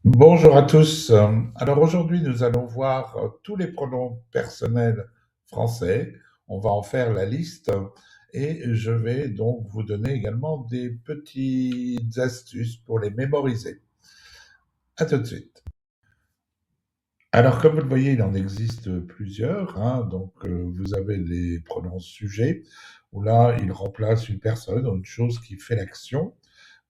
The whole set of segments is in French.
Bonjour à tous. Alors aujourd'hui, nous allons voir tous les pronoms personnels français. On va en faire la liste et je vais donc vous donner également des petites astuces pour les mémoriser. À tout de suite. Alors comme vous le voyez, il en existe plusieurs, hein. Donc vous avez les pronoms sujets où là, ils remplacent une personne ou une chose qui fait l'action.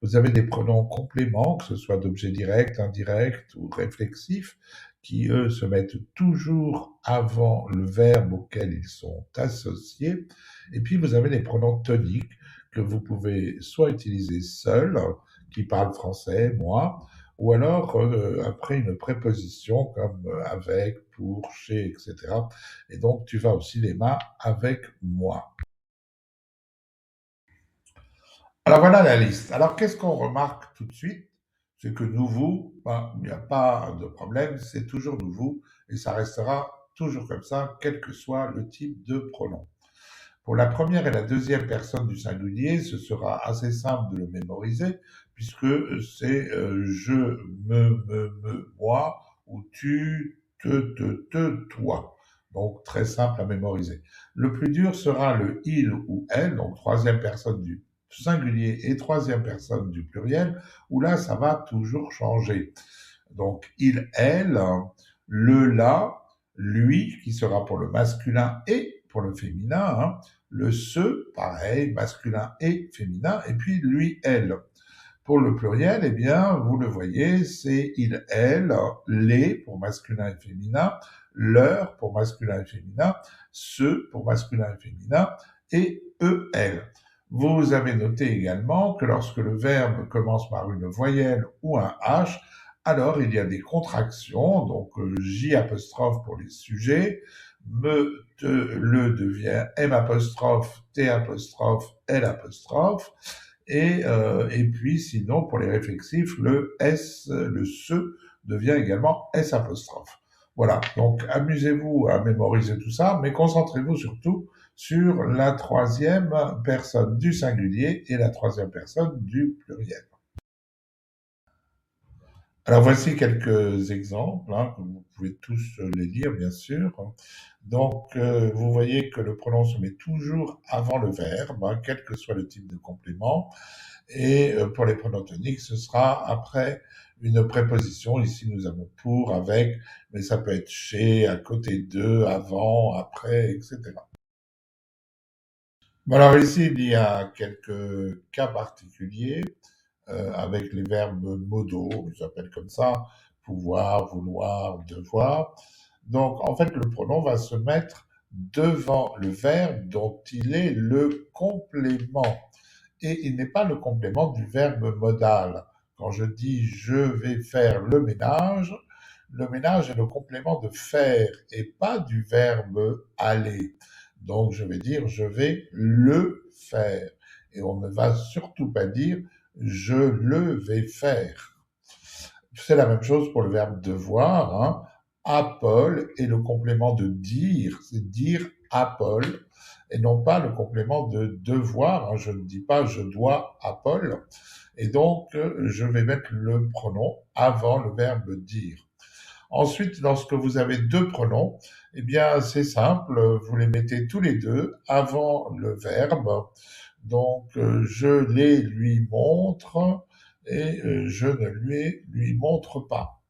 Vous avez des pronoms compléments, que ce soit d'objets directs, indirects ou réflexifs, qui, eux, se mettent toujours avant le verbe auquel ils sont associés. Et puis, vous avez les pronoms toniques, que vous pouvez soit utiliser seuls, qui parlent français, moi, ou alors après une préposition comme avec, pour, chez, etc. Et donc, tu vas aussi les mains avec moi. Alors voilà la liste. Alors qu'est-ce qu'on remarque tout de suite? C'est que nouveau, ben, il n'y a pas de problème, c'est toujours nouveau et ça restera toujours comme ça, quel que soit le type de pronom. Pour la première et la deuxième personne du singulier, ce sera assez simple de le mémoriser puisque c'est je, moi ou tu, toi. Donc très simple à mémoriser. Le plus dur sera le il ou elle, donc troisième personne du singulier et troisième personne du pluriel, où là ça va toujours changer. Donc il, elle, le la, lui, qui sera pour le masculin et pour le féminin, hein, le ce, pareil, masculin et féminin, et puis lui, elle. Pour le pluriel, eh bien, vous le voyez, c'est il, elle, les pour masculin et féminin, leur pour masculin et féminin, ce pour masculin et féminin, et eux, elles. Vous avez noté également que lorsque le verbe commence par une voyelle ou un H, alors il y a des contractions, donc J apostrophe pour les sujets, me, te, le devient M apostrophe, T apostrophe, L apostrophe, et puis sinon pour les réflexifs, le S, le se devient également S apostrophe. Voilà, donc amusez-vous à mémoriser tout ça, mais concentrez-vous surtout sur la troisième personne du singulier et la troisième personne du pluriel. Alors voici quelques exemples, hein, que vous pouvez tous les lire bien sûr. Donc vous voyez que le pronom se met toujours avant le verbe, hein, quel que soit le type de complément. Et pour les pronoms toniques, ce sera après une préposition. Ici, nous avons pour, avec, mais ça peut être chez, à côté de, avant, après, etc. Bon, alors ici, il y a quelques cas particuliers avec les verbes modaux, on les appelle comme ça, pouvoir, vouloir, devoir. Donc, en fait, le pronom va se mettre devant le verbe dont il est le complément. Et il n'est pas le complément du verbe modal. Quand je dis je vais faire le ménage est le complément de faire et pas du verbe aller. Donc je vais dire je vais le faire. Et on ne va surtout pas dire je le vais faire. C'est la même chose pour le verbe devoir, hein. À Paul est le complément de dire, c'est dire à Paul, et non pas le complément de devoir, hein. Je ne dis pas je dois à Paul, et donc je vais mettre le pronom avant le verbe dire. Ensuite, lorsque vous avez deux pronoms, eh bien c'est simple, vous les mettez tous les deux avant le verbe. Donc je les lui montre et je ne lui montre pas.